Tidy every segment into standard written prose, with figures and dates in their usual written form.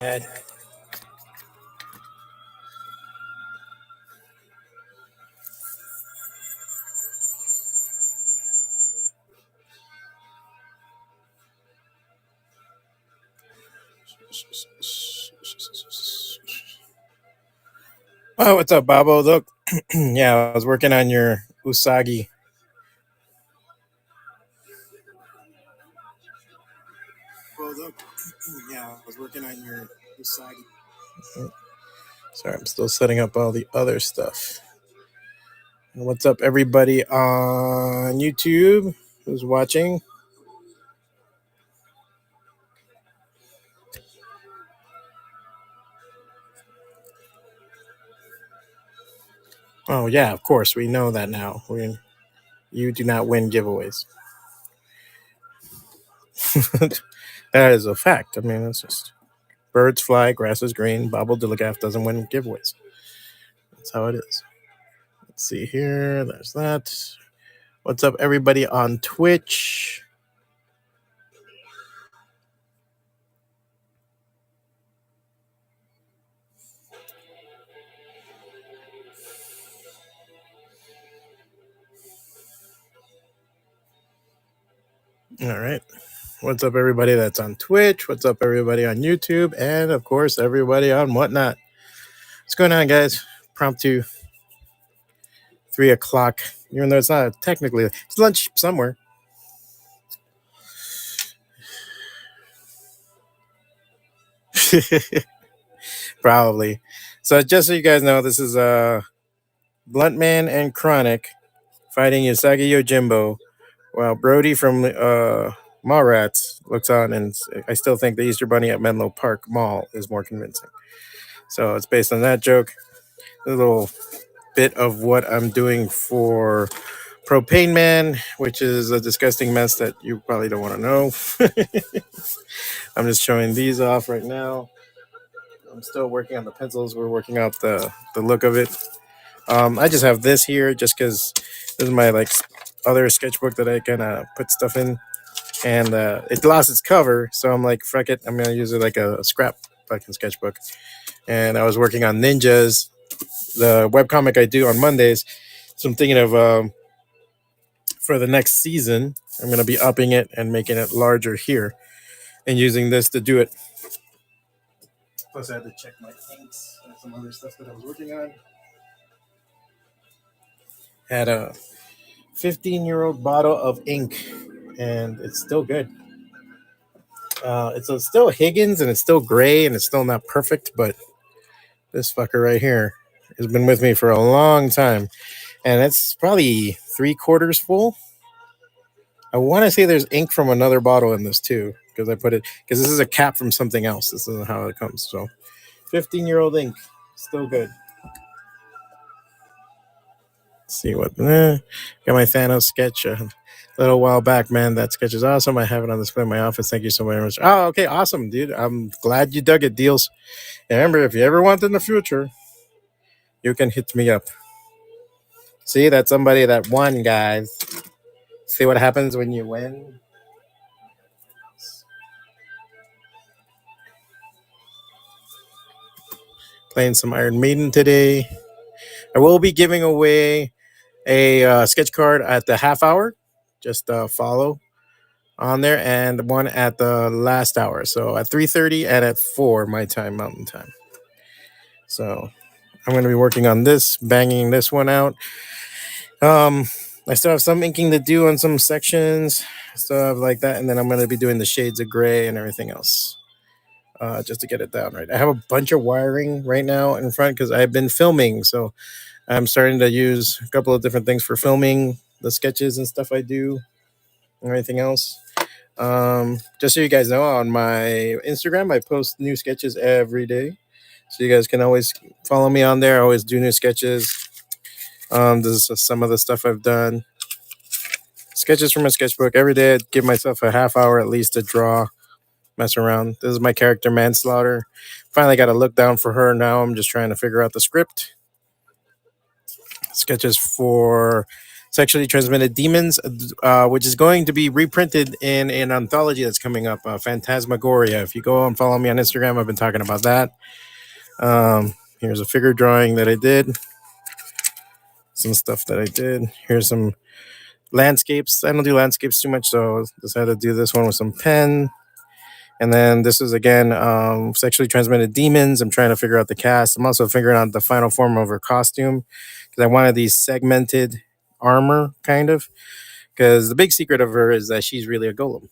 Ed. Oh, what's up, Babo? Look, yeah, I was working on your Usagi. Oh, look, yeah, I was working on your Usagi. Sorry, I'm still setting up all the other stuff. And what's up, everybody on YouTube who's watching? Oh, yeah, of course, we know that now. You do not win giveaways. That is a fact. I mean, it's just birds fly, grass is green. Bobble Dilligaff doesn't win giveaways. That's how it is. Let's see here. There's that. What's up, everybody on Twitch? All right. What's up, everybody that's on Twitch? What's up, everybody on YouTube? And, of course, everybody on Whatnot. What's going on, guys? Promptu 3 o'clock. Even though it's not technically, it's lunch somewhere. Probably. So just so you guys know, this is Bluntman and Chronic fighting Usagi Yojimbo, while Brody from Mallrats looks on, and I still think the Easter Bunny at Menlo Park Mall is more convincing. So it's based on that joke. A little bit of what I'm doing for Propane Man, which is a disgusting mess that you probably don't want to know. I'm just showing these off right now. I'm still working on the pencils. We're working out the look of it. I just have this here just because this is my other sketchbook that I kind of put stuff in, and it lost its cover, so I'm like, fuck it, I'm gonna use it like a scrap fucking sketchbook. And I was working on Ninjas, the webcomic I do on Mondays, so I'm thinking of for the next season, I'm gonna be upping it and making it larger here, and using this to do it. Plus, I had to check my inks and some other stuff that I was working on. Had a 15-year-old bottle of ink, and it's still good. It's still Higgins, and it's still gray, and it's still not perfect, but this fucker right here has been with me for a long time, and it's probably 3/4 full. I want to say there's ink from another bottle in this too, because this is a cap from something else. This isn't how it comes. So 15-year-old ink, still good. Let's see what got my Thanos sketch a little while back, man. That sketch is awesome. I have it on display in my office. Thank you so very much. Oh, okay, awesome, dude. I'm glad you dug it, Deals. And remember, if you ever want in the future, you can hit me up. See, that's somebody that won, guys. See what happens when you win? Playing some Iron Maiden today. I will be giving away a sketch card at the half hour. Just follow on there, and one at the last hour. So at 3:30 and at 4 my time, Mountain Time. So I'm going to be working on this, banging this one out. I still have some inking to do on some sections, stuff like that, and then I'm going to be doing the shades of gray and everything else, just to get it down right. I have a bunch of wiring right now in front because I've been filming, so I'm starting to use a couple of different things for filming the sketches and stuff I do and everything else. Just so you guys know, on my Instagram, I post new sketches every day, so you guys can always follow me on there. I always do new sketches. This is some of the stuff I've done. Sketches from a sketchbook every day. I give myself a half hour at least to draw, mess around. This is my character Manslaughter. Finally got a look down for her. Now I'm just trying to figure out the script. Sketches for Sexually Transmitted Demons, which is going to be reprinted in an anthology that's coming up, Phantasmagoria. If you go and follow me on Instagram, I've been talking about that. Here's a figure drawing that I did, some stuff that I did. Here's some landscapes. I don't do landscapes too much, so I decided to do this one with some pen. And then this is again Sexually Transmitted Demons. I'm trying to figure out the cast. I'm also figuring out the final form of her costume because I wanted these segmented armor, kind of. Because the big secret of her is that she's really a golem.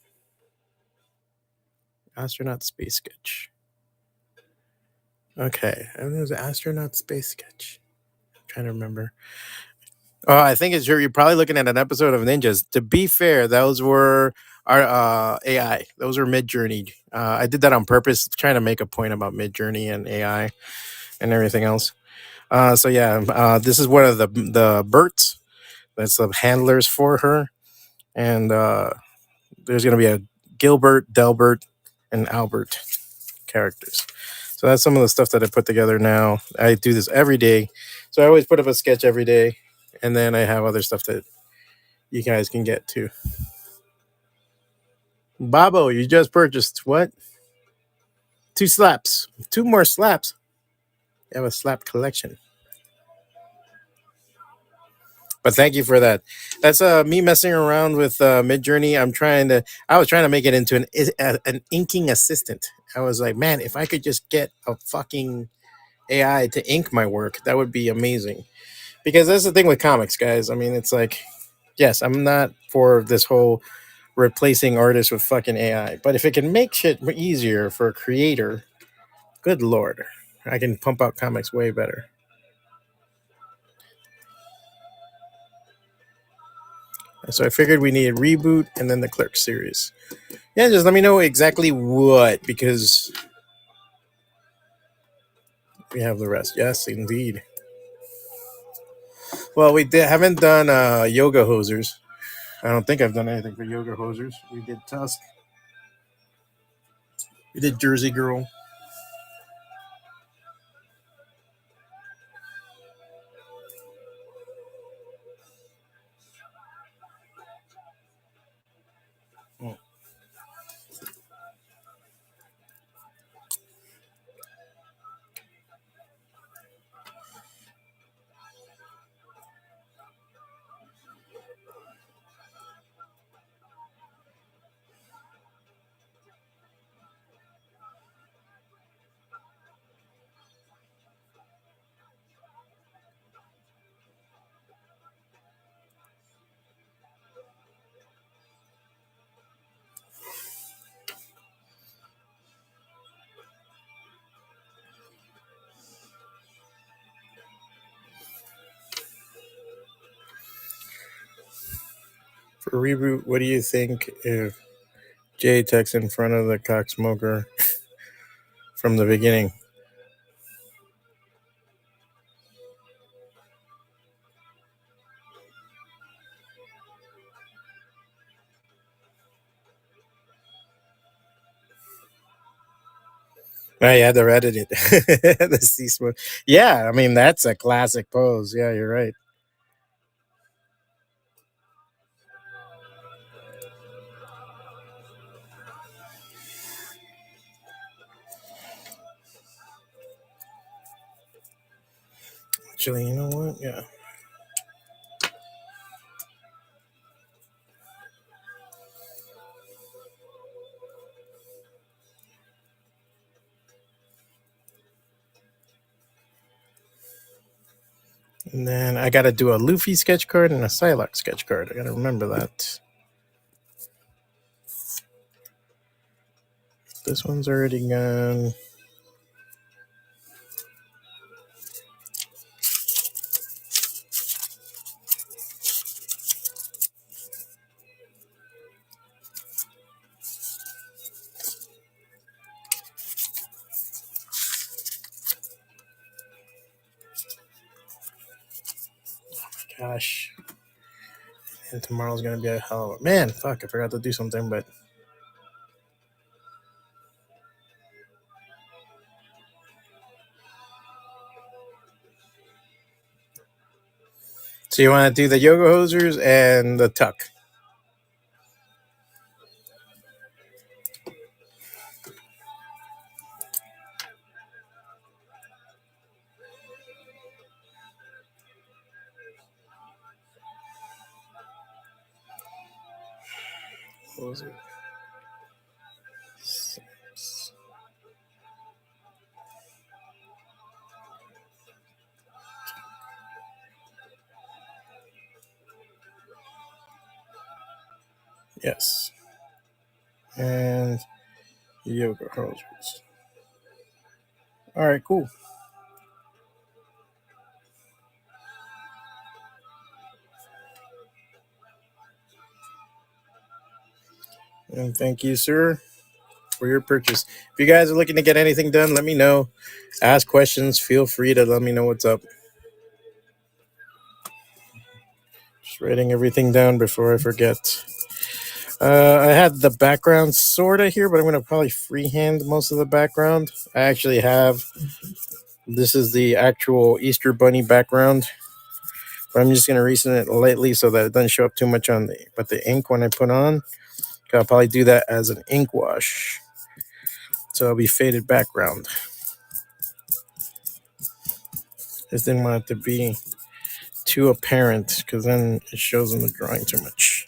Astronaut space sketch. Okay, and there's an astronaut space sketch. I'm trying to remember. Oh, I think it's you're probably looking at an episode of Ninjas. To be fair, those were our AI. Those were Mid Journey. I did that on purpose, trying to make a point about Mid Journey and AI and everything else. So yeah, this is one of the Berts. That's the handlers for her, and there's gonna be a Gilbert, Delbert, and Albert characters. So that's some of the stuff that I put together now. I do this every day, so I always put up a sketch every day, and then I have other stuff that you guys can get too. Babo, you just purchased what? 2 slaps. 2 more slaps. You have a slap collection. But thank you for that. That's me messing around with Mid Journey. I was trying to make it into an inking assistant. I was like, man, if I could just get a fucking AI to ink my work, that would be amazing. Because that's the thing with comics, guys. I mean, it's like, yes, I'm not for this whole replacing artists with fucking AI. But if it can make shit easier for a creator, good lord, I can pump out comics way better. So I figured we need a reboot and then the Clerk series. Yeah, just let me know exactly what, because we have the rest. Yes, indeed. Well, haven't done Yoga Hosers. I don't think I've done anything for Yoga Hosers. We did Tusk. We did Jersey Girl. Oh. For reboot, what do you think if Jay texts in front of the cock smoker from the beginning? I had to edit it. The sea smoke. Yeah, I mean that's a classic pose. Yeah, you're right. Actually, you know what? Yeah. And then I got to do a Luffy sketch card and a Psylocke sketch card. I got to remember that. This one's already gone. Gosh. And tomorrow's going to be a hell of a... Man, fuck, I forgot to do something, but... So you want to do the yoga hosers and the tuck. Yes. And yoga hosers. All right, cool. And thank you, sir, for your purchase. If you guys are looking to get anything done, let me know. Ask questions. Feel free to let me know what's up. Just writing everything down before I forget. I had the background sort of here, but I'm going to probably freehand most of the background. I actually have, this is the actual Easter Bunny background, but I'm just going to recent it lightly so that it doesn't show up too much on the ink when I put on. I'll probably do that as an ink wash. So it'll be faded background. Just didn't want it to be too apparent because then it shows in the drawing too much.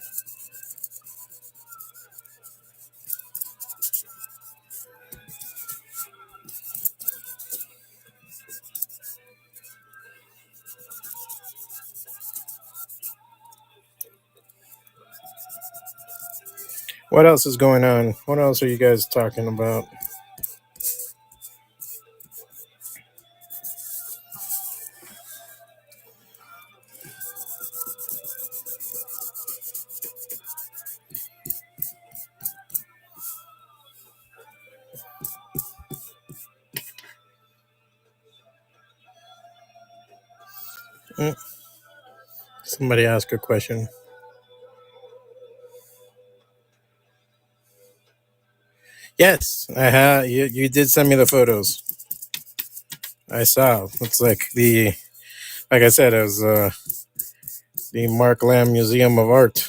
What else is going on? What else are you guys talking about? Somebody ask a question. Yes, I have. You did send me the photos. I saw. Looks like like I said, it was the Mark Lamb Museum of Art.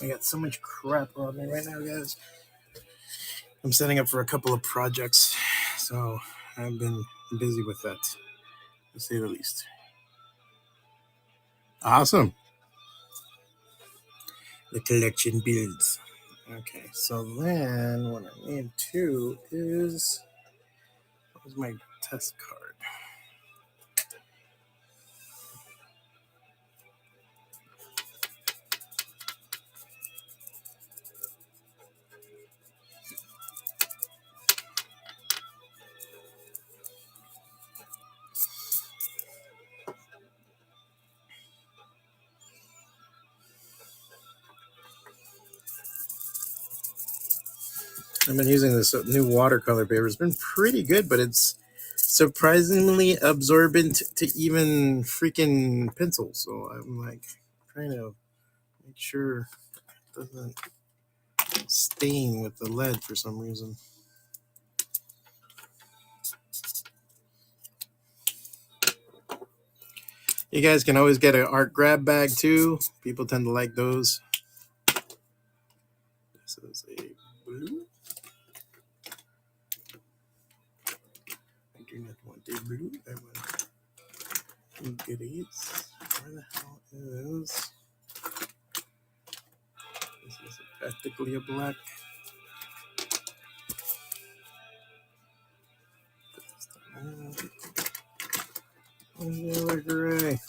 I got so much crap on me right now, guys. I'm setting up for a couple of projects, so I've been busy with that, to say the least. Awesome. The collection builds. Okay, so then what I need too is, where's my test card? I've been using this new watercolor paper. It's been pretty good, but it's surprisingly absorbent to even freaking pencils. So I'm like trying to make sure it doesn't stain with the lead for some reason. You guys can always get an art grab bag too. People tend to like those. This is a blue. I do not want a blue. I want goodies. Where the hell is? This is practically a black. Yellow gray.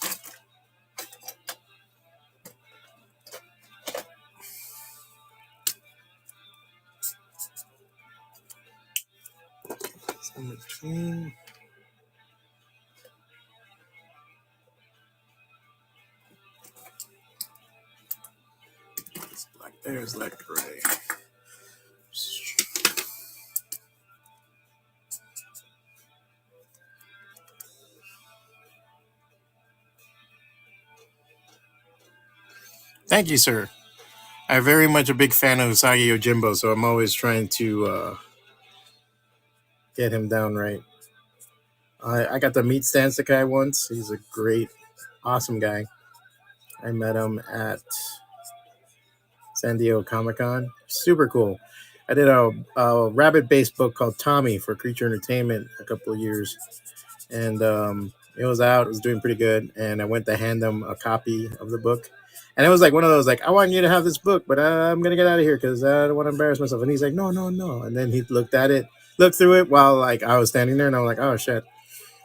It's in between. It's black. There's that gray. Thank you, sir. I'm very much a big fan of Usagi Yojimbo, so I'm always trying to get him down right. I got to meet Stan Sakai once. He's a great, awesome guy. I met him at San Diego Comic Con. Super cool. I did a rabbit based book called Tommy for Creature Entertainment a couple of years. And it was out. It was doing pretty good. And I went to hand him a copy of the book. And it was like one of those, like, I want you to have this book, but I'm going to get out of here because I don't want to embarrass myself. And he's like, no, no, no. And then he looked at it, looked through it while like I was standing there. And I was like, oh, shit.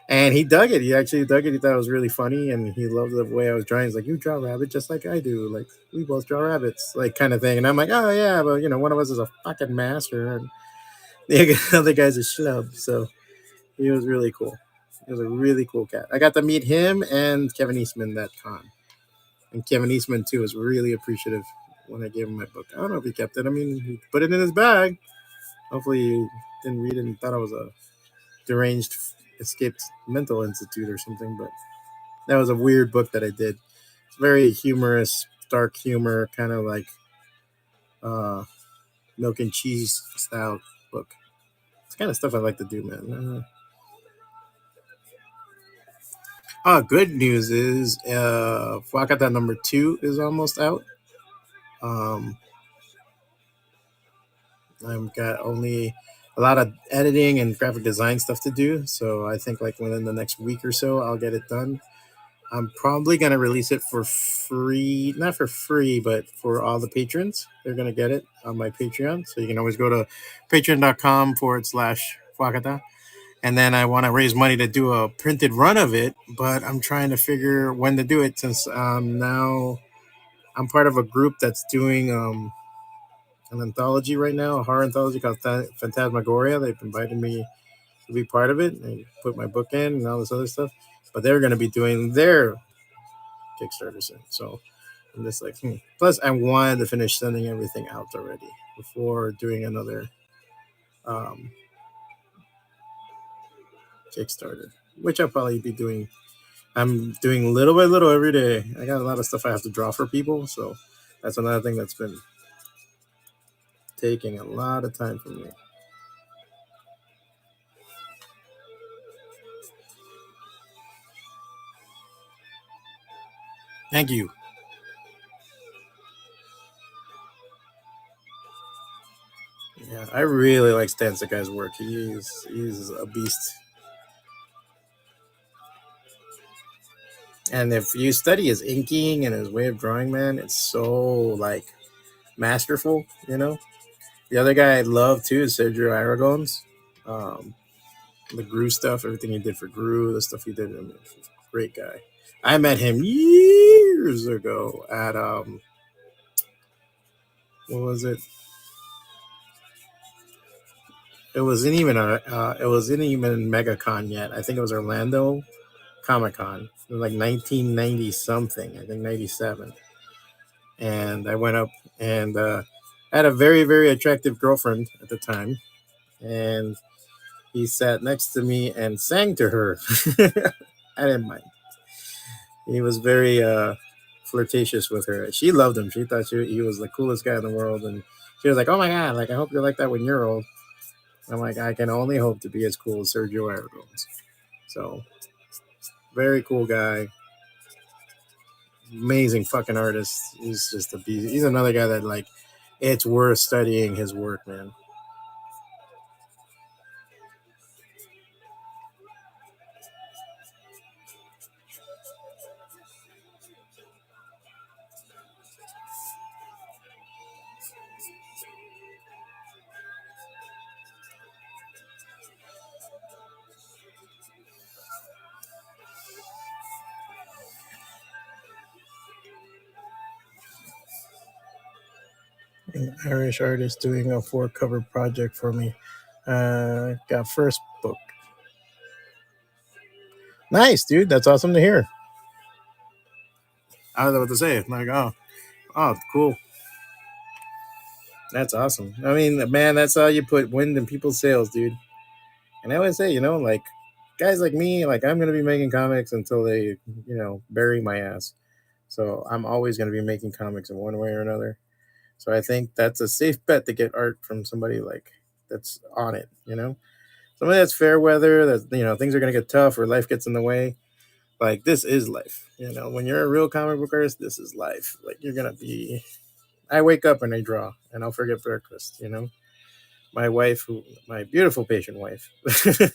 And he dug it. He actually dug it. He thought it was really funny, and he loved the way I was drawing. He's like, "You draw rabbit just like I do. Like we both draw rabbits, like kind of thing." And I'm like, "Oh yeah, but one of us is a fucking master, and the other guy's a schlub." So he was really cool. He was a really cool cat. I got to meet him and Kevin Eastman that con, and Kevin Eastman too was really appreciative when I gave him my book. I don't know if he kept it. I mean, he put it in his bag. Hopefully, he didn't read it and thought I was a deranged, escaped mental institute or something, but. That was a weird book that I did. It's very humorous, dark humor, kind of like milk and cheese style book. It's the kind of stuff I like to do, man. Good news is FWACATA number 2 is almost out. I've got only a lot of editing and graphic design stuff to do, so I think like within the next week or so I'll get it done. I'm probably going to release it for free, not for free, but for all the patrons. They're going to get it on my Patreon. So you can always go to patreon.com/FWACATA. And then I want to raise money to do a printed run of it, but I'm trying to figure when to do it since now I'm part of a group that's doing an anthology right now, a horror anthology called Phantasmagoria. They've invited me to be part of it. They put my book in and all this other stuff. But they're going to be doing their Kickstarter soon. So I'm just like, Plus, I wanted to finish sending everything out already before doing another Kickstarter, which I'll probably be doing. I'm doing little by little every day. I got a lot of stuff I have to draw for people. So that's another thing that's been taking a lot of time from me. Thank you. Yeah, I really like Stan Sakai's work. He's a beast. And if you study his inking and his way of drawing, man, it's so like masterful. The other guy I love too is Sergio Aragon's. Um, the Gru stuff, everything he did for Gru, the stuff he did, great guy. I met him years ago at what was it? It wasn't even MegaCon yet. I think it was Orlando Comic Con. It was like 1990 something. I think 97. And I went up and I had a very very attractive girlfriend at the time, and he sat next to me and sang to her. I didn't mind. He was very flirtatious with her. She loved him. She thought he was the coolest guy in the world, and she was like, "Oh my god! Like I hope you're like that when you're old." I'm like, I can only hope to be as cool as Sergio Aragon. So, very cool guy, amazing fucking artist. He's just a beast. He's another guy that like, it's worth studying his work, man. An Irish artist doing a 4-cover project for me. Got first book. Nice, dude. That's awesome to hear. I was about to say, like, oh, cool. That's awesome. I mean, man, that's how you put wind in people's sails, dude. And I always say, like, guys like me, like, I'm gonna be making comics until they, bury my ass. So I'm always going to be making comics in one way or another. So I think that's a safe bet to get art from somebody like that's on it, you know? Somebody that's fair weather, that things are gonna get tough or life gets in the way. Like this is life. When you're a real comic book artist, this is life. Like you're gonna be I wake up and I draw and I'll forget breakfast. My wife, my beautiful patient wife,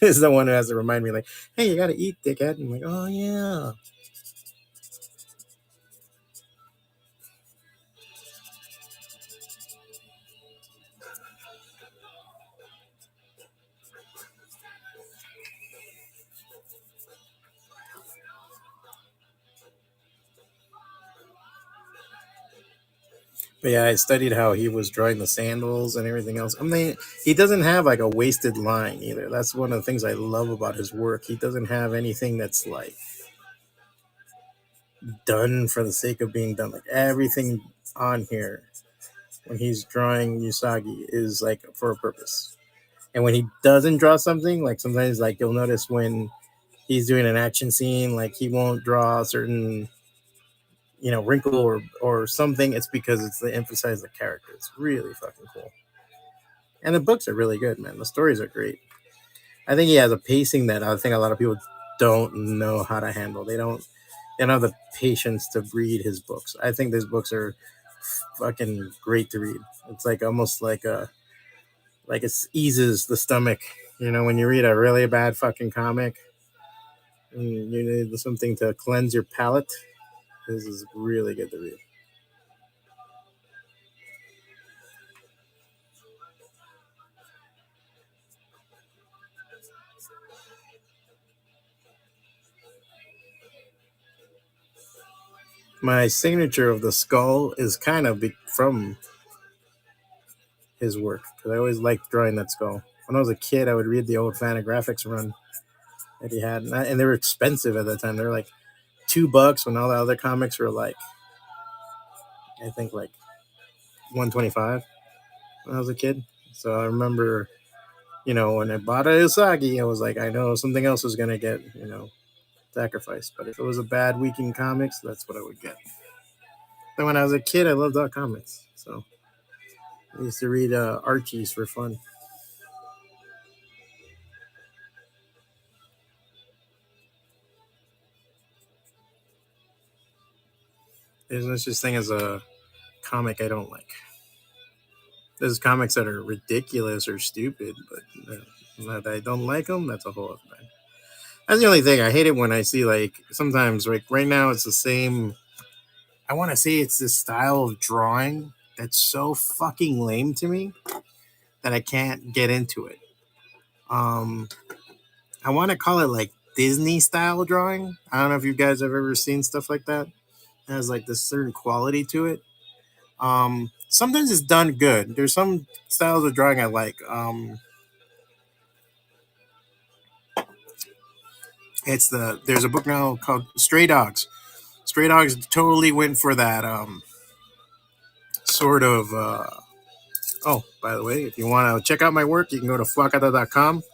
is the one who has to remind me, like, hey, you gotta eat, dickhead. And I'm like, oh yeah. But yeah, I studied how he was drawing the sandals and everything else. I mean, he doesn't have like a wasted line either. That's one of the things I love about his work. He doesn't have anything that's like done for the sake of being done. Like everything on here when he's drawing Usagi is like for a purpose. And when he doesn't draw something, like sometimes like you'll notice when he's doing an action scene, like he won't draw a certain wrinkle or something. It's because it's to emphasize the character. It's really fucking cool. And the books are really good, man. The stories are great. I think he has a pacing that I think a lot of people don't know how to handle. They don't have the patience to read his books. I think these books are fucking great to read. It's like almost like it eases the stomach. When you read a really bad fucking comic and you need something to cleanse your palate, this is really good to read. My signature of the skull is kind of from his work because I always liked drawing that skull. When I was a kid, I would read the old Fantagraphics run that he had, and they were expensive at that time. They were like $2 when all the other comics were like, I think like 125 when I was a kid. So I remember, when I bought a Usagi, I was like, I know something else is gonna get, sacrificed. But if it was a bad week in comics, that's what I would get. And when I was a kid, I loved all comics, so I used to read Archies for fun. There's no such thing as a comic I don't like. There's comics that are ridiculous or stupid, but that I don't like them. That's a whole other thing. That's the only thing. I hate it when I see like sometimes like right now it's the same. I want to say it's this style of drawing that's so fucking lame to me that I can't get into it. Um, I want to call it like Disney style drawing. I don't know if you guys have ever seen stuff like that. It has like this certain quality to it. Sometimes it's done good. There's some styles of drawing I like. There's a book now called Stray Dogs. Stray Dogs totally went for that sort of. Oh, by the way, if you want to check out my work, you can go to FWACATA.com,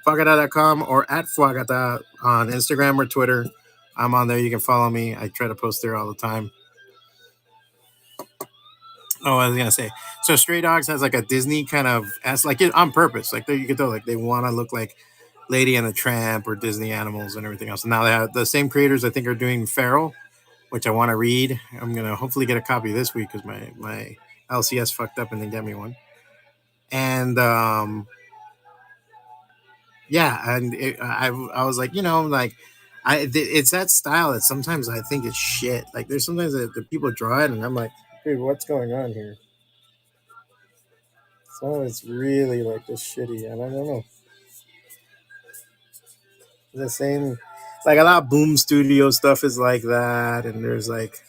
FWACATA.com, or at FWACATA on Instagram or Twitter. I'm on there. You can follow me. I try to post there all the time. Oh, I was gonna say. So Stray Dogs has like a Disney kind of as like on purpose. Like you can tell, like they want to look like Lady and the Tramp or Disney animals and everything else. And now they have the same creators. I think are doing Feral, which I want to read. I'm gonna hopefully get a copy this week because my LCS fucked up and didn't get me one. And yeah, and I was like, like it's that style that sometimes I think it's shit. Like there's sometimes that the people draw it and I'm like, dude, what's going on here? So it's really like just shitty, and I don't know. The same, like a lot of Boom Studio stuff is like that, and there's like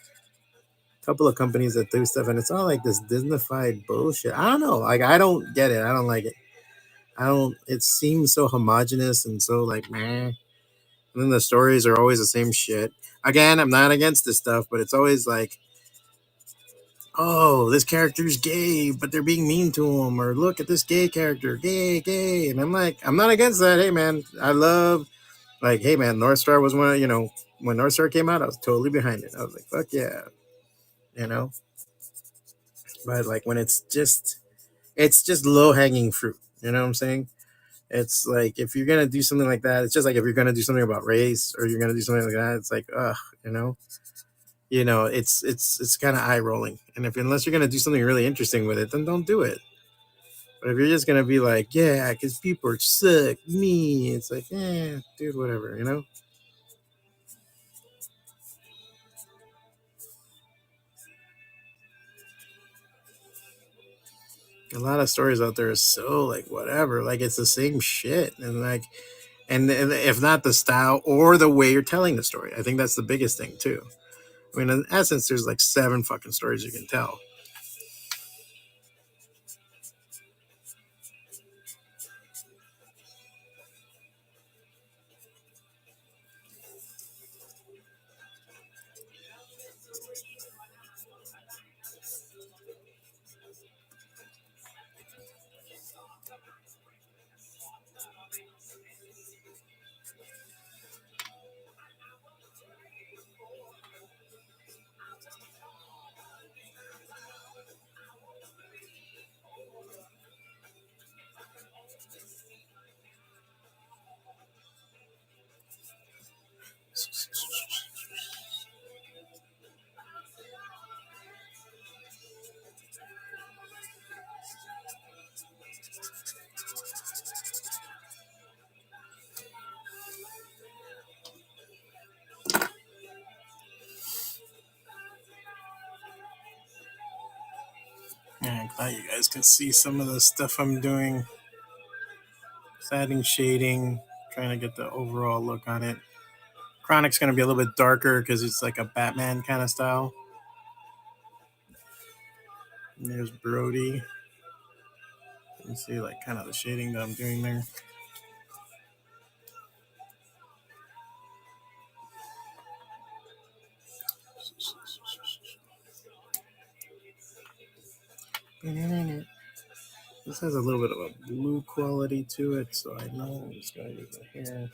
a couple of companies that do stuff, and it's all like this Disneyfied bullshit. I don't know, like I don't get it. I don't like it. I don't. It seems so homogenous and so like meh. And then the stories are always the same shit. Again, I'm not against this stuff, but it's always like, oh, this character's gay, but they're being mean to him, or look at this gay character, gay, gay, and I'm like, I'm not against that. Hey, man, I love Like, hey man, North Star was one of, when North Star came out, I was totally behind it. I was like, fuck yeah, you know. But like when it's just low hanging fruit. You know what I'm saying? It's like if you're gonna do something like that, it's just like if you're gonna do something about race or you're gonna do something like that, it's like, ugh, it's kind of eye rolling. And if unless you're gonna do something really interesting with it, then don't do it. But if you're just gonna be like, yeah, because people suck, me, it's like, dude, whatever, A lot of stories out there are so like whatever, like it's the same shit, and like, and if not the style or the way you're telling the story, I think that's the biggest thing too. I mean, in essence, there's like 7 fucking stories you can tell. Yeah, I'm glad you guys can see some of the stuff I'm doing. Adding shading, trying to get the overall look on it. Chronic's going to be a little bit darker because it's like a Batman kind of style. And there's Brody. You can see like kind of the shading that I'm doing there. This has a little bit of a blue quality to it, so I know it's going to use it here.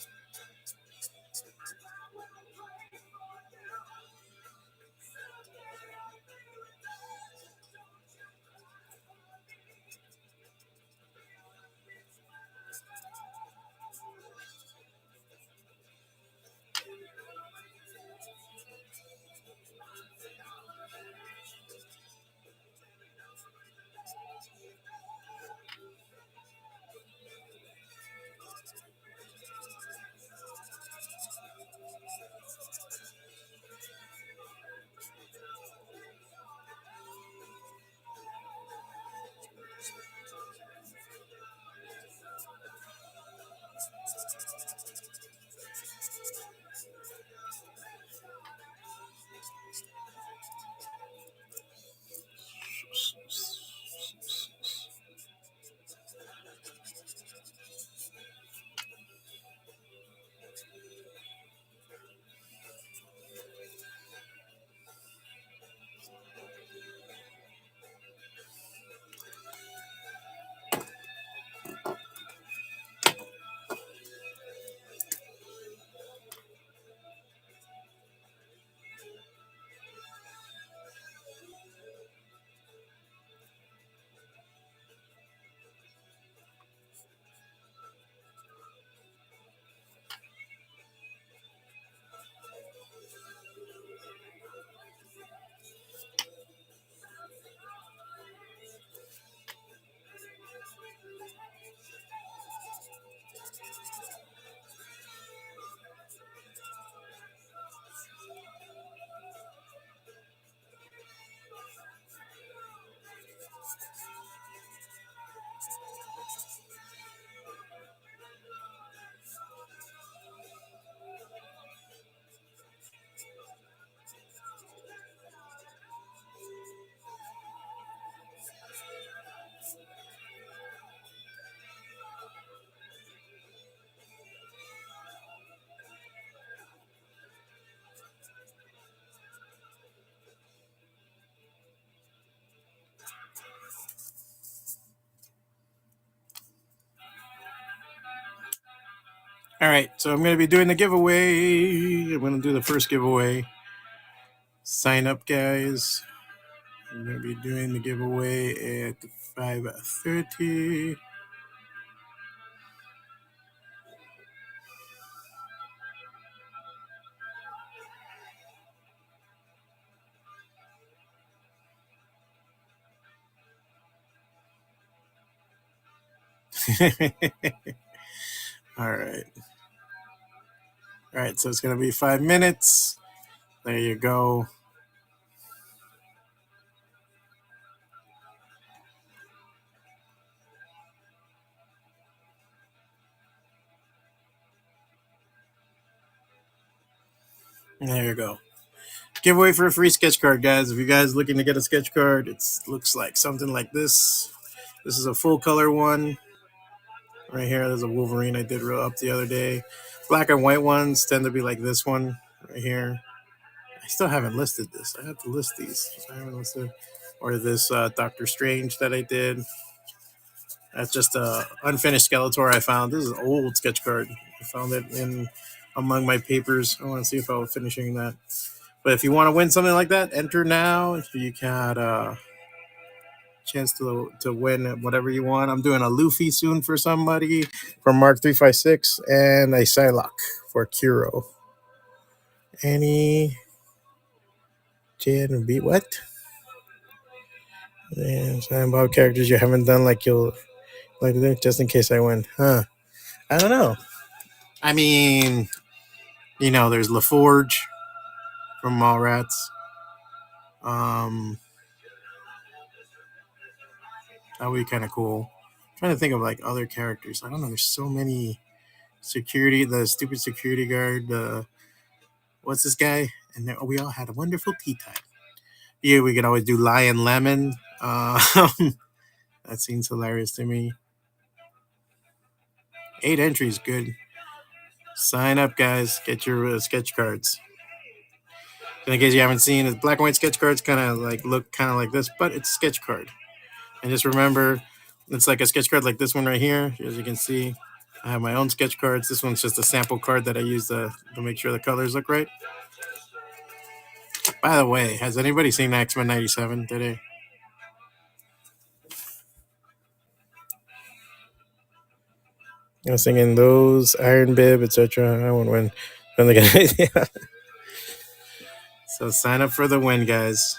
All right, so I'm going to be doing the giveaway. I'm going to do the first giveaway. Sign up, guys. I'm going to be doing the giveaway at 5:30. All right. All right, so it's going to be 5 minutes. There you go. There you go. Giveaway for a free sketch card, guys. If you guys looking to get a sketch card, it looks like something like this. This is a full color one. Right here, there's a Wolverine I did real up the other day. Black and white ones tend to be like this one right here. I still haven't listed this. I have to list these. I haven't listed. Or this Doctor Strange that I did. That's just a unfinished Skeletor I found. This is an old sketch card. I found it in among my papers. I want to see if I'll finishing that. But if you want to win something like that, enter now. You got a chance to win whatever you want. I'm doing a Luffy soon for somebody from Mark 356 and a Psylocke for Kuro. Any JNB what? Yeah, about characters you haven't done like you'll like to do just in case I win. Huh. I don't know. I mean, there's LaForge from Mallrats. That would be kind of cool. I'm trying to think of like other characters. I don't know. There's so many security. The stupid security guard. What's this guy? And we all had a wonderful tea time. Yeah, we could always do Lion Lemon. That seems hilarious to me. 8 entries, good. Sign up, guys. Get your sketch cards. In case you haven't seen, it's black and white sketch cards kind of like look kind of like this, but it's a sketch card. And just remember, it's like a sketch card like this one right here. As you can see, I have my own sketch cards. This one's just a sample card that I use to make sure the colors look right. By the way, has anybody seen X-Men 97 today? I was thinking those, Iron Bib, etc. I won't win. So sign up for the win, guys.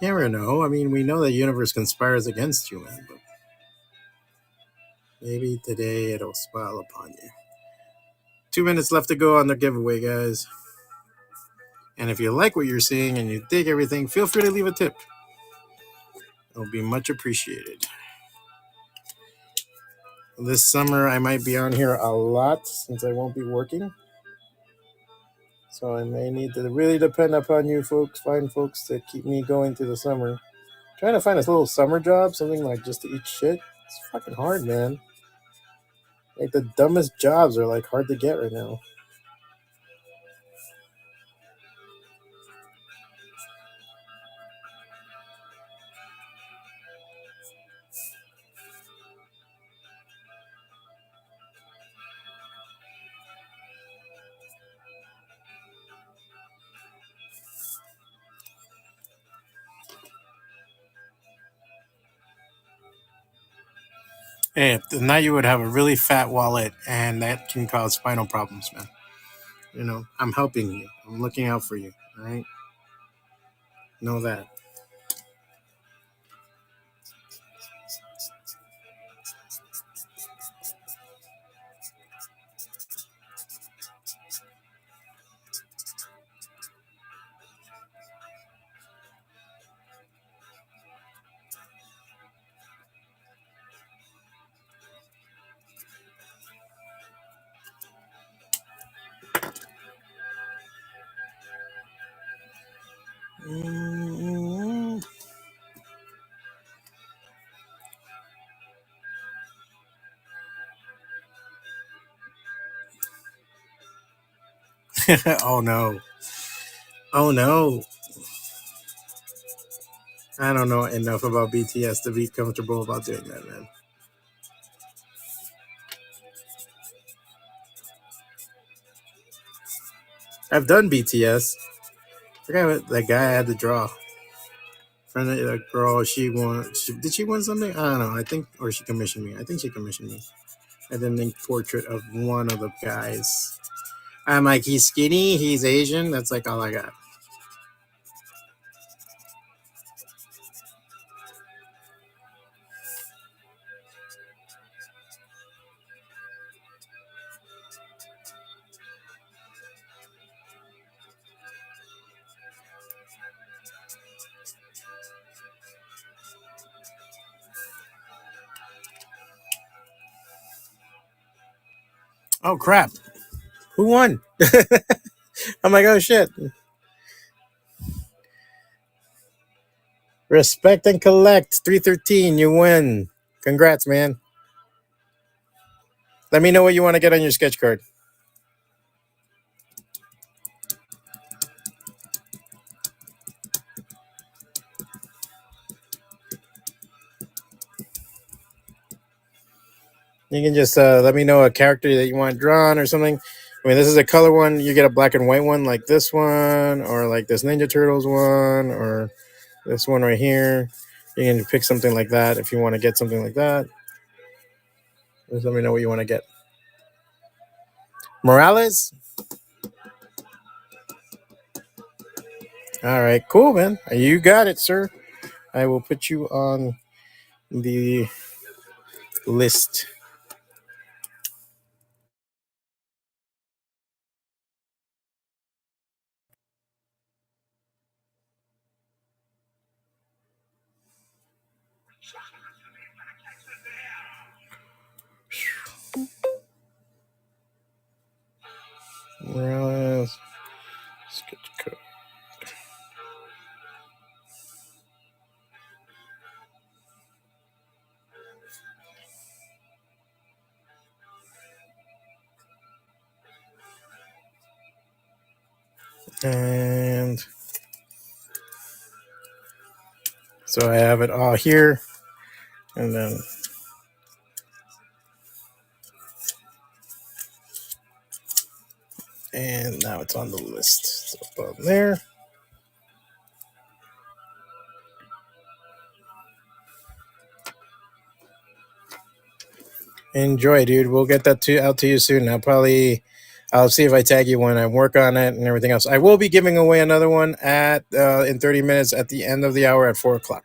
You never know. I mean, we know the universe conspires against you, man. But maybe today it'll smile upon you. 2 minutes left to go on the giveaway, guys. And if you like what you're seeing and you dig everything, feel free to leave a tip. It'll be much appreciated. This summer, I might be on here a lot since I won't be working. So I may need to really depend upon you folks, find folks to keep me going through the summer. Trying to find a little summer job, something like just to eat shit. It's fucking hard, man. Like the dumbest jobs are like hard to get right now. Hey, now you would have a really fat wallet, and that can cause spinal problems, man. I'm helping you. I'm looking out for you. All right, know that. Oh no. Oh no. I don't know enough about BTS to be comfortable about doing that, man. I've done BTS. I forgot what that guy I had to draw. Friend of the girl, she won. Did she win something? I don't know. I think, or she commissioned me. I think she commissioned me. I did an ink portrait of one of the guys. I'm like, he's skinny, he's Asian. That's like all I got. Oh crap! Who won? I'm like, oh shit! Respect and collect. 313. You win. Congrats, man. Let me know what you want to get on your sketch card. You can just let me know a character that you want drawn or something. I mean, this is a color one. You get a black and white one like this one, or like this Ninja Turtles one, or this one right here. You can pick something like that if you want to get something like that. Just let me know what you want to get. Morales? All right, cool, man. You got it, sir. I will put you on the list. Morales. Sketch code. And so I have it all here. And then and now it's on the list. So above there. Enjoy, dude. We'll get that out to you soon. I'll see if I tag you when I work on it and everything else. I will be giving away another one at in 30 minutes at the end of the hour at 4:00.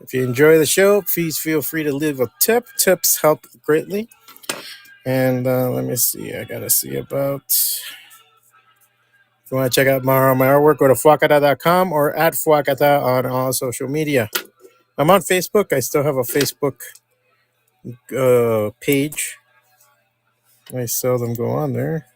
If you enjoy the show, please feel free to leave a tip. Tips help greatly. And let me see. I gotta see about. If you want to check out my artwork, go to FWACATA.com or at FWACATA on all social media. I'm on Facebook. I still have a Facebook page. I seldom go on there.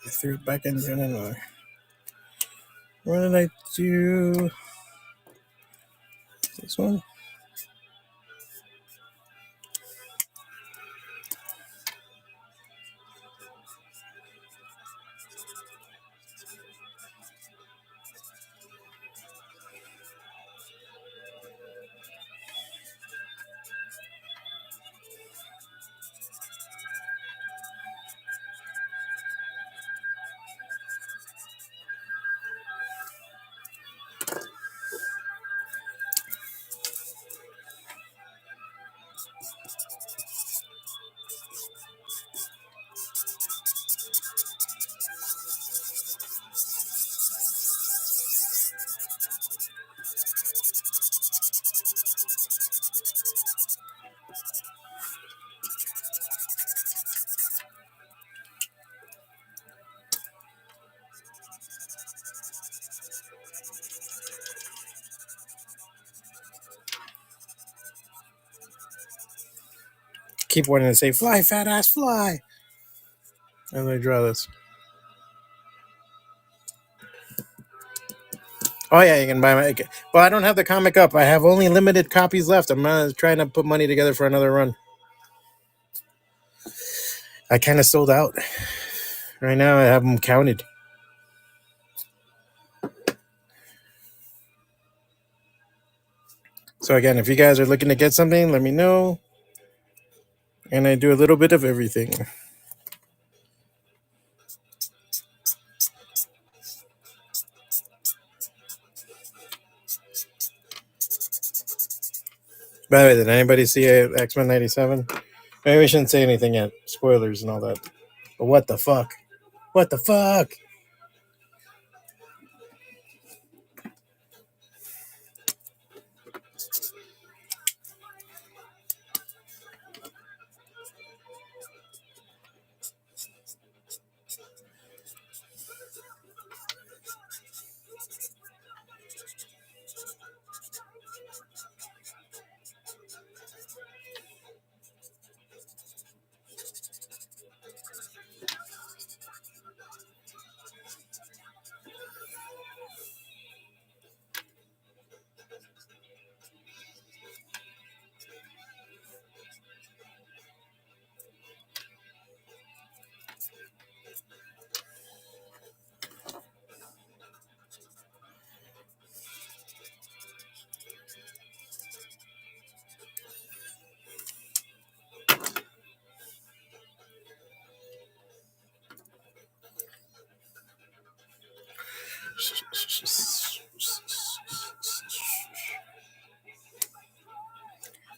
I threw it back in there anyway. What did I do? This one? keep wanting to say, fly, fat ass, fly. And let me draw this. Oh, yeah, you can buy my. Well, I don't have the comic up. I have only limited copies left. I'm trying to put money together for another run. I kind of sold out. Right now, I have them counted. So, again, if you guys are looking to get something, let me know. And I do a little bit of everything. By the way, did anybody see X-Men 97? Maybe we shouldn't say anything yet. Spoilers and all that. But what the fuck? What the fuck?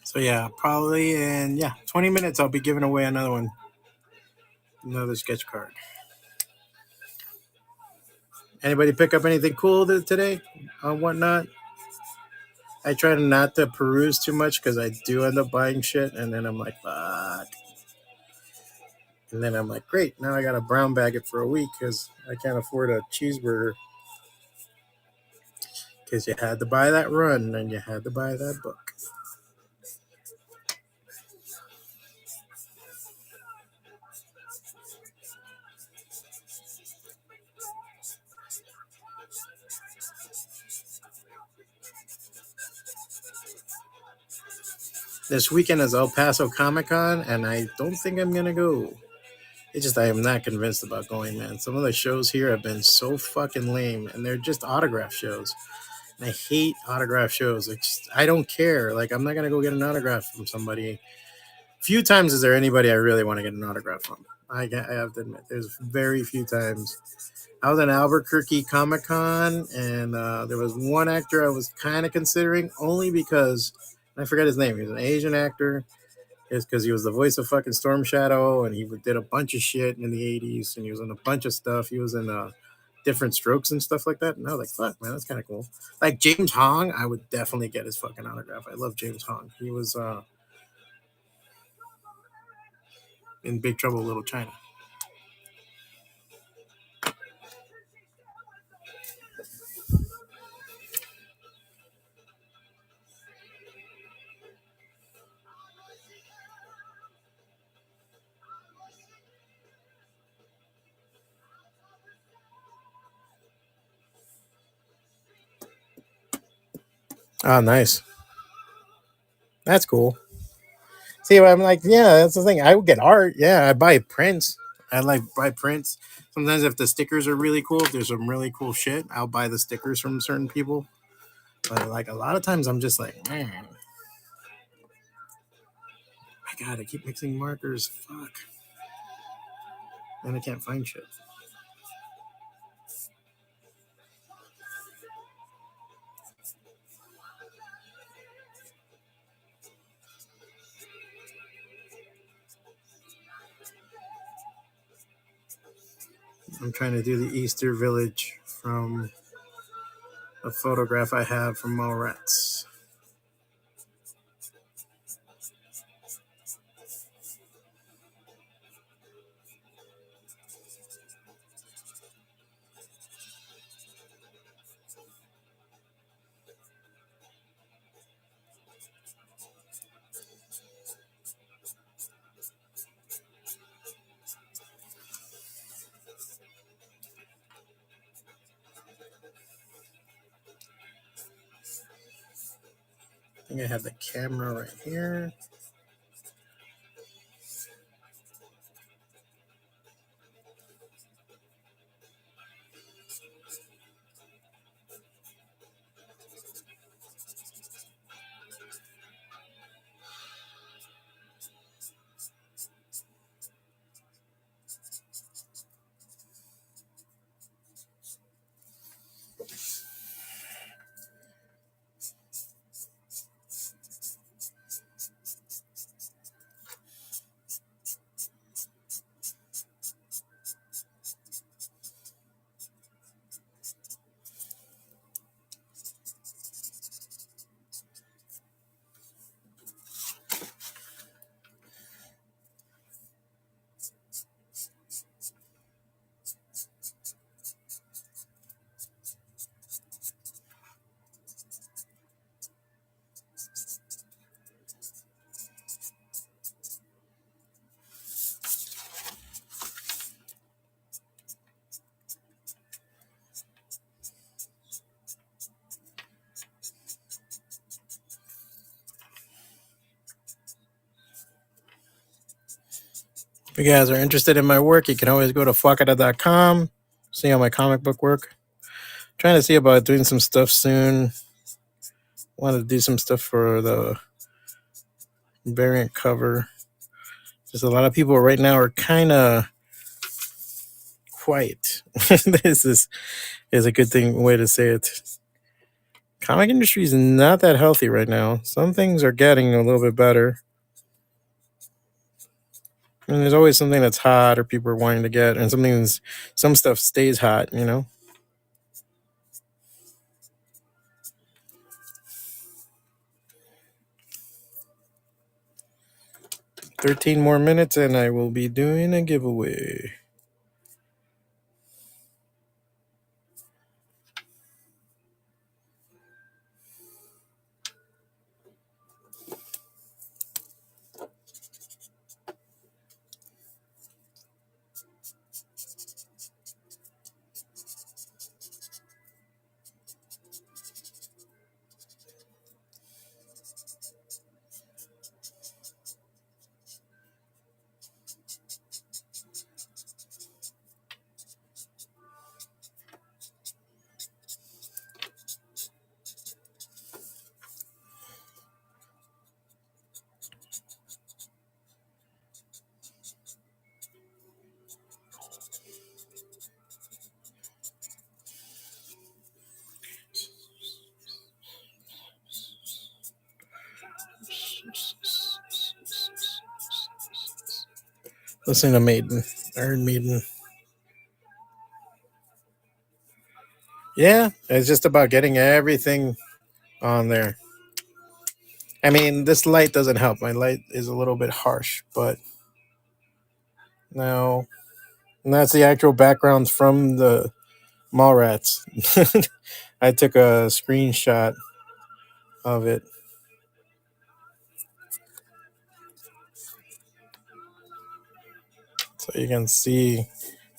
So yeah, probably in 20 minutes I'll be giving away another one. Another sketch card. Anybody pick up anything cool today or whatnot? I try not to peruse too much because I do end up buying shit, and then I'm like, fuck. And then I'm like, great, now I got to brown bag it for a week because I can't afford a cheeseburger. Because you had to buy that run and you had to buy that book. This weekend is El Paso Comic Con, and I don't think I'm going to go. It's just I am not convinced about going, man. Some of the shows here have been so fucking lame, and they're just autograph shows. And I hate autograph shows. I don't care. Like, I'm not going to go get an autograph from somebody. Few times is there anybody I really want to get an autograph from. I have to admit, there's very few times. I was at Albuquerque Comic Con, and there was one actor I was kind of considering, only because I forget his name. He was an Asian actor. It's because he was the voice of fucking Storm Shadow, and he did a bunch of shit in the 80s, and he was in a bunch of stuff. He was in Different Strokes and stuff like that. And I was like, fuck, man, that's kind of cool. Like James Hong, I would definitely get his fucking autograph. I love James Hong. He was in Big Trouble in Little China. Oh, nice. That's cool. See, I'm like, yeah, that's the thing. I would get art. Yeah, I buy prints. I like buy prints. Sometimes if the stickers are really cool, if there's some really cool shit, I'll buy the stickers from certain people. But like a lot of times, I'm just like, man, my God, I keep mixing markers. Fuck, and I can't find shit. I'm trying to do the Easter Village from a photograph I have from Mallrats. think I have the camera right here. If you guys are interested in my work, you can always go to FWACATA.com, see all my comic book work. Trying to see about doing some stuff soon. Want to do some stuff for the variant cover. Just a lot of people right now are kind of quiet. This is a good way to say it. Comic industry is not that healthy right now. Some things are getting a little bit better. And there's always something that's hot or people are wanting to get, and some stuff stays hot, 13 more minutes and I will be doing a giveaway. Listen to Maiden. Iron Maiden. Yeah, it's just about getting everything on there. I mean, this light doesn't help. My light is a little bit harsh, but no. And that's the actual backgrounds from the Mallrats. I took a screenshot of it. So you can see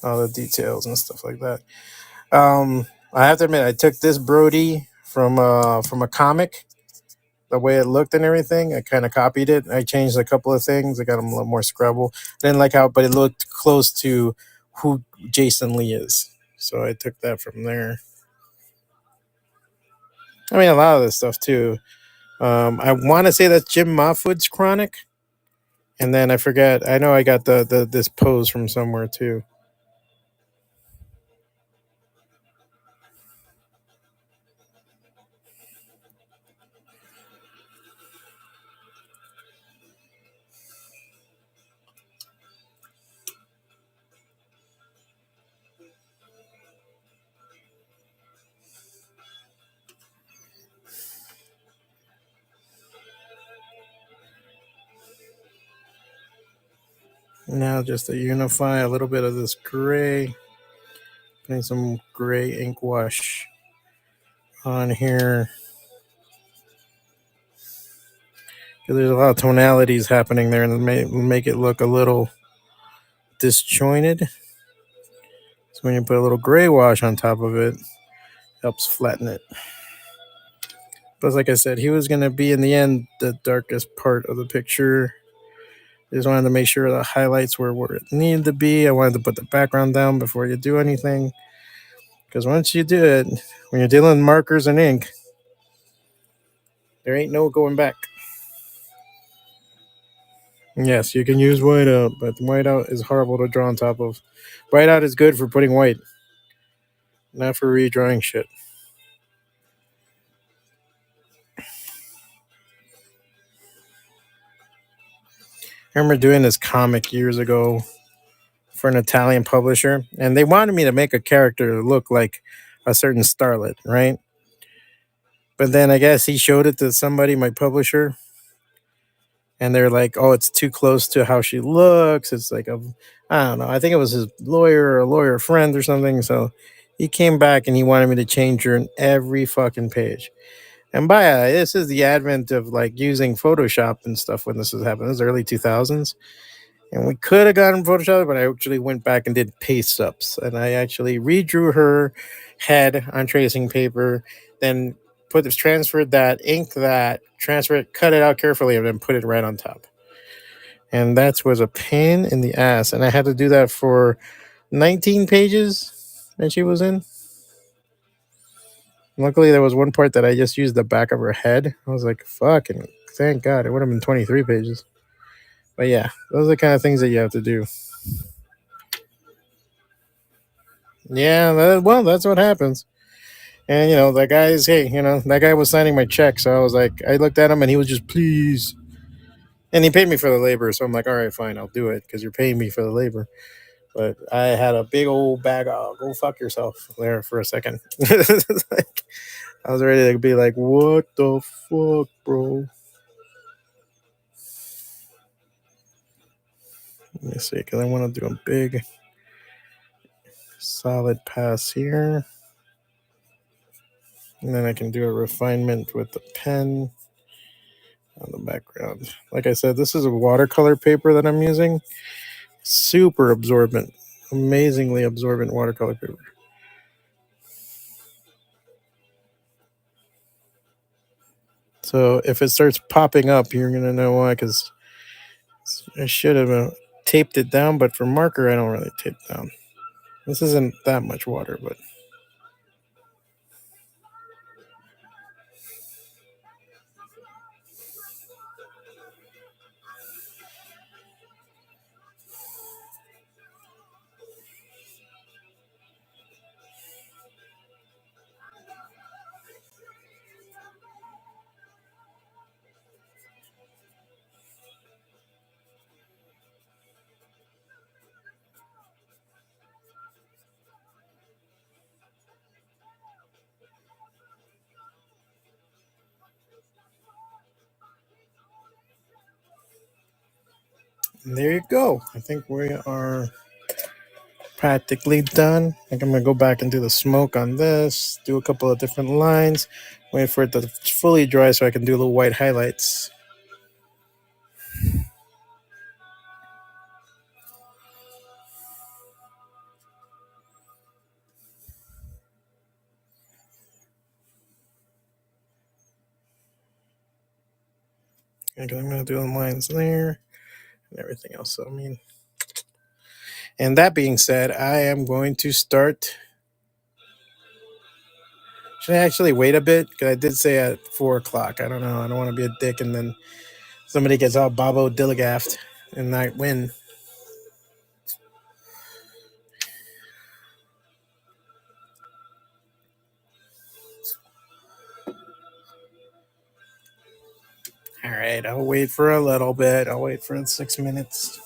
all the details and stuff like that. I have to admit, I took this Brody from a comic, the way it looked and everything. I kind of copied it. I changed a couple of things. I got him a little more scrabble. Didn't like how, but it looked close to who Jason Lee is. So I took that from there. I mean, a lot of this stuff too. I want to say that's Jim Mahfood's Chronic, and then I forget. I know I got the this pose from somewhere too. Now just to unify a little bit of this gray, putting some gray ink wash on here. There's a lot of tonalities happening there, and it may make it look a little disjointed. So when you put a little gray wash on top of it, helps flatten it. But like I said, he was going to be in the end the darkest part of the picture. I just wanted to make sure the highlights were where it needed to be. I wanted to put the background down before you do anything. Because once you do it, when you're dealing with markers and ink, there ain't no going back. Yes, you can use whiteout, but whiteout is horrible to draw on top of. Whiteout is good for putting white, not for redrawing shit. I remember doing this comic years ago for an Italian publisher, and they wanted me to make a character look like a certain starlet, right? But then I guess he showed it to somebody, my publisher, and they're like, "Oh, it's too close to how she looks." It's like I don't know. I think it was his lawyer or a lawyer friend or something. So he came back and he wanted me to change her in every fucking page. And this is the advent of like using Photoshop and stuff when this was happening. It was early 2000s. And we could have gotten Photoshop, but I actually went back and did paste ups. And I actually redrew her head on tracing paper, then transferred that, ink that, transfer it, cut it out carefully, and then put it right on top. And that was a pain in the ass. And I had to do that for 19 pages that she was in. Luckily, there was one part that I just used the back of her head. I was like, fucking, thank God. It would have been 23 pages. But yeah, those are the kind of things that you have to do. Yeah, well, that's what happens. And, that that guy was signing my check. So I was like, I looked at him and he was just, please. And he paid me for the labor. So I'm like, all right, fine, I'll do it because you're paying me for the labor. But I had a big old bag of go fuck yourself there for a second. Like, I was ready to be like, what the fuck, bro? Let me see, because I want to do a big solid pass here. And then I can do a refinement with the pen on the background. Like I said, this is a watercolor paper that I'm using. Super absorbent. Amazingly absorbent watercolor paper. So if it starts popping up, you're going to know why, because I should have taped it down, but for marker, I don't really tape down. This isn't that much water, but... there you go. I think we are practically done. I think I'm going to go back and do the smoke on this, do a couple of different lines, wait for it to fully dry so I can do little white highlights. Okay, I'm going to do the lines there and everything else. So, and that being said, I am going to start. Should I actually wait a bit? Because I did say at 4 o'clock. I don't know. I don't want to be a dick and then somebody gets all Bobo Dilligaffed and I win. All right, I'll wait for a little bit. I'll wait for 6 minutes.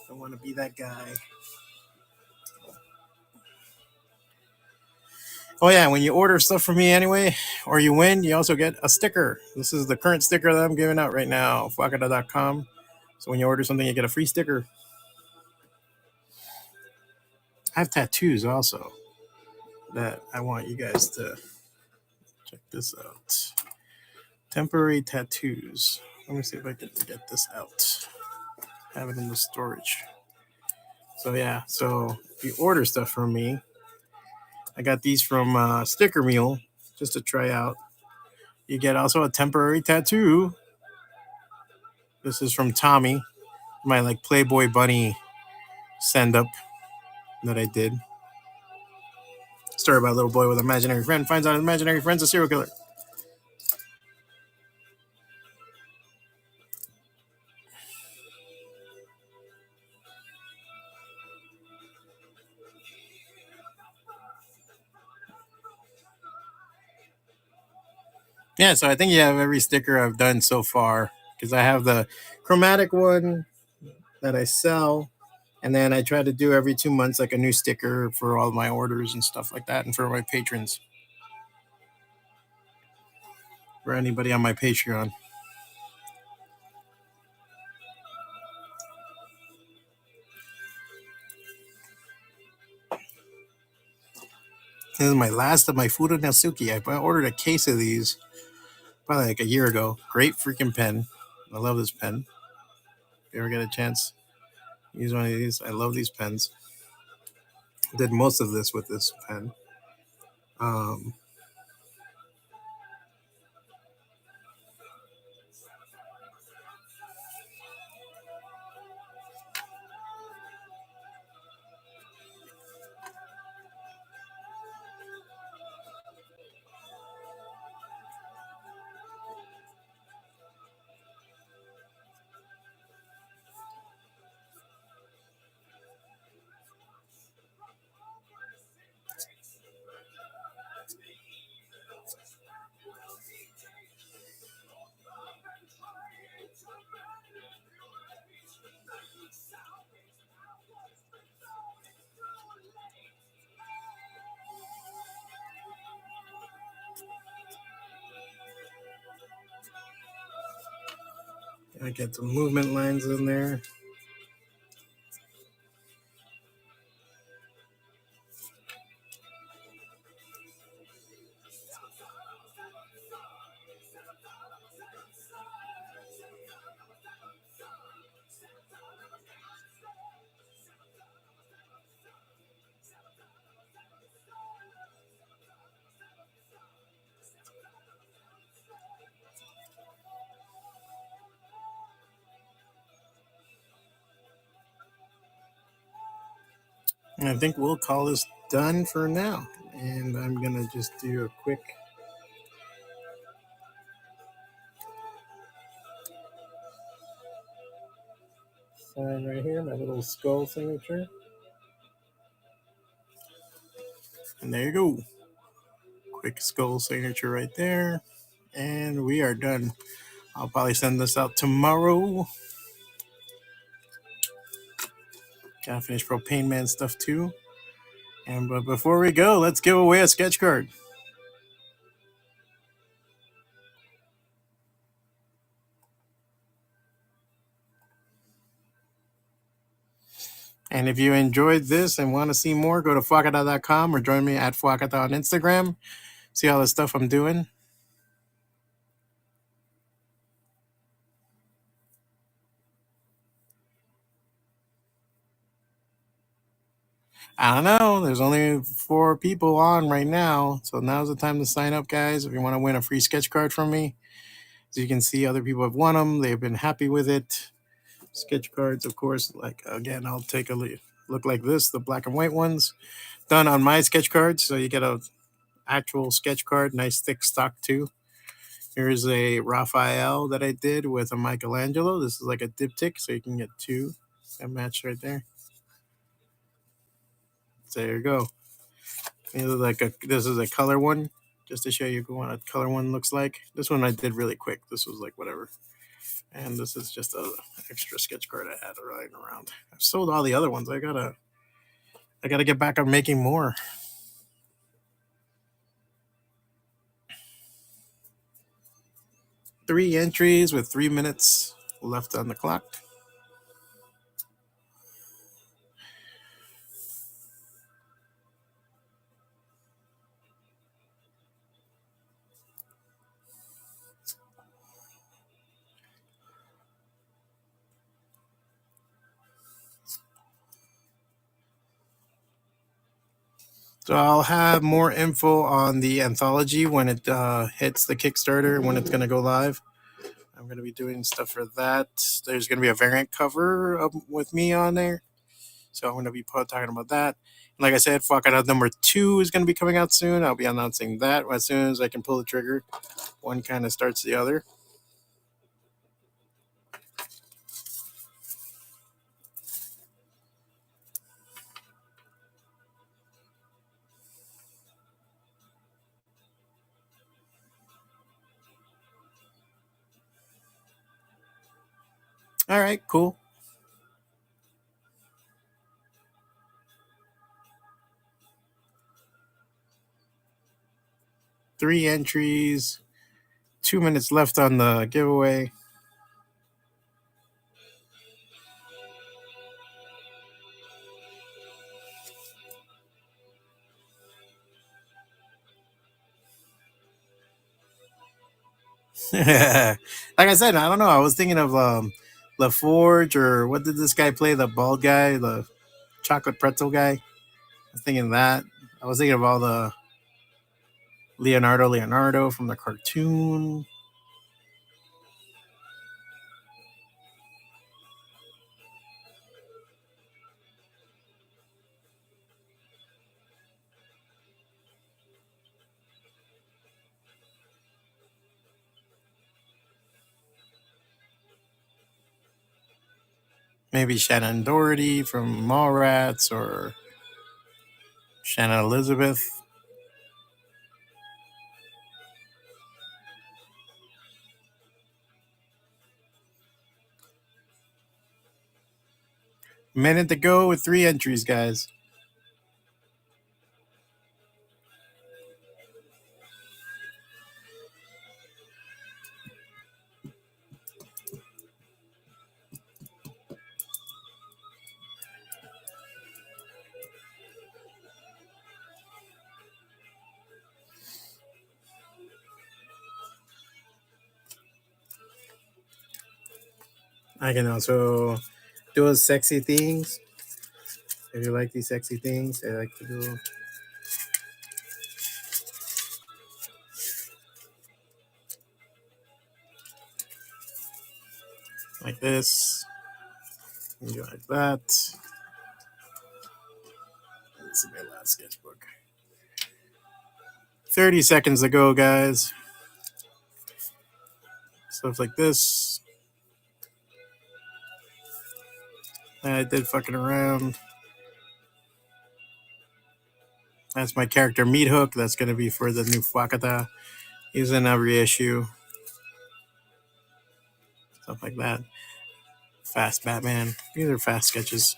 I don't want to be that guy. Oh yeah, when you order stuff from me anyway, or you win, you also get a sticker. This is the current sticker that I'm giving out right now, FWACATA.com. So when you order something, you get a free sticker. I have tattoos also that I want you guys to check this out. Temporary tattoos. Let me see if I can get this out. Have it in the storage. So yeah, so if you order stuff from me, I got these from Sticker Mule just to try out. You get also a temporary tattoo. This is from Tommy, my like Playboy bunny send up that I did. Story about a little boy with an imaginary friend finds out his imaginary friend's a serial killer. Yeah, so I think you have every sticker I've done so far because I have the chromatic one that I sell, and then I try to do every 2 months like a new sticker for all my orders and stuff like that, and for my patrons, for anybody on my Patreon. This is my last of my Fuda Nasuki. I ordered a case of these probably like a year ago. Great freaking pen. I love this pen. If you ever get a chance, use one of these. I love these pens. Did most of this with this pen. Um, I get some movement lines in there. And I think we'll call this done for now. And I'm gonna just do a quick sign right here, my little skull signature. And there you go. Quick skull signature right there. And we are done. I'll probably send this out tomorrow. Gotta finish Propane Man stuff too. And but before we go, let's give away a sketch card. And if you enjoyed this and want to see more, go to FWACATA.com or join me at FWACATA on Instagram. See all the stuff I'm doing. I don't know. There's only 4 people on right now. So now's the time to sign up, guys. If you want to win a free sketch card from me. As you can see, other people have won them. They've been happy with it. Sketch cards, of course, like again, I'll take a look like this, the black and white ones. Done on my sketch cards. So you get a actual sketch card, nice thick stock too. Here's a Raphael that I did with a Michelangelo. This is like a diptych, so you can get 2 that match right there. So there you go. This is a color one, just to show you what a color one looks like. This one I did really quick. This was like whatever. And this is just a extra sketch card I had lying around. I've sold all the other ones. I gotta get back on making more. 3 entries with 3 minutes left on the clock. So I'll have more info on the anthology when it hits the Kickstarter, when it's going to go live. I'm going to be doing stuff for that. There's going to be a variant cover with me on there. So I'm going to be talking about that. And like I said, FWACATA number 2 is going to be coming out soon. I'll be announcing that as soon as I can pull the trigger. One kind of starts the other. All right, cool. 3 entries. 2 minutes left on the giveaway. Like I said, I don't know. I was thinking of LaForge, or what did this guy play? The bald guy, the chocolate pretzel guy. I was thinking of that. I was thinking of all the Leonardo from the cartoon. Maybe Shannon Doherty from Mallrats, or Shannon Elizabeth. Minute to go with 3 entries, guys. I can also do sexy things. If you like these sexy things, I like to do like this. And do like that. This is my last sketchbook. 30 seconds to go, guys. Stuff like this. I did fucking around. That's my character Meat Hook. That's going to be for the new FWACATA. He's in every issue. Stuff like that. Fast Batman. These are fast sketches.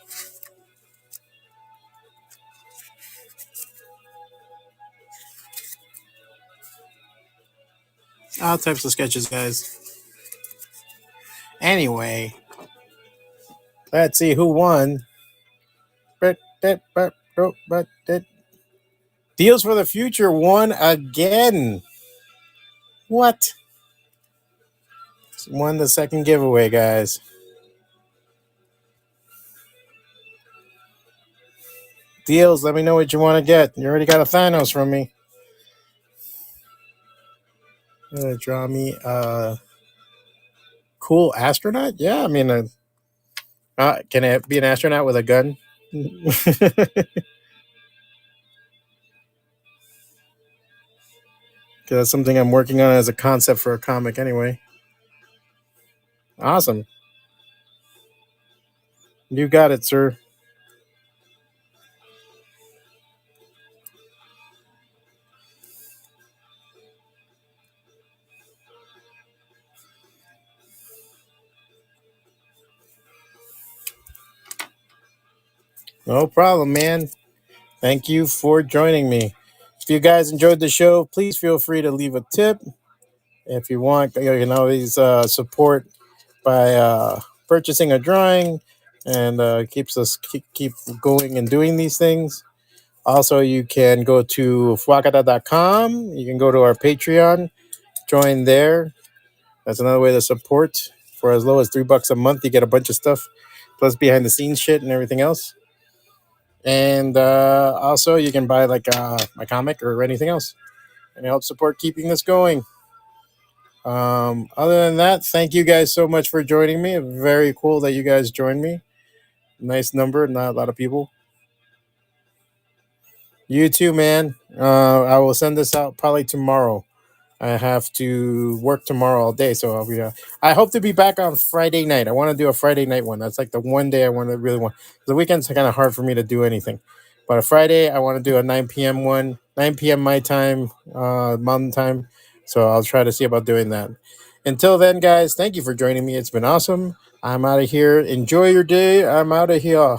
All types of sketches, guys. Anyway, let's see who won. Deals for the Future won again. What? Won the second giveaway, guys. Deals, let me know what you want to get. You already got a Thanos from me. Draw me a cool astronaut? Yeah, I mean, can it be an astronaut with a gun? That's something I'm working on as a concept for a comic anyway. Awesome. You got it, sir. No problem, man. Thank you for joining me. If you guys enjoyed the show, please feel free to leave a tip. If you want, you can always support by purchasing a drawing, and keeps us keep going and doing these things. Also, you can go to FWACATA.com. You can go to our Patreon, join there. That's another way to support. For as low as $3 a month, you get a bunch of stuff, plus behind the scenes shit and everything else. And also, you can buy like my comic or anything else, and help support keeping this going. Other than that, thank you guys so much for joining me. Very cool that you guys joined me. Nice number, not a lot of people. You too, man. I will send this out probably tomorrow. I have to work tomorrow all day, so I'll be. I hope to be back on Friday night. I want to do a Friday night one. That's like the one day I want to really want. The weekends are kind of hard for me to do anything, but a Friday I want to do a 9 p.m. one, 9 p.m. my time, Mountain time. So I'll try to see about doing that. Until then, guys, thank you for joining me. It's been awesome. I'm out of here. Enjoy your day. I'm out of here.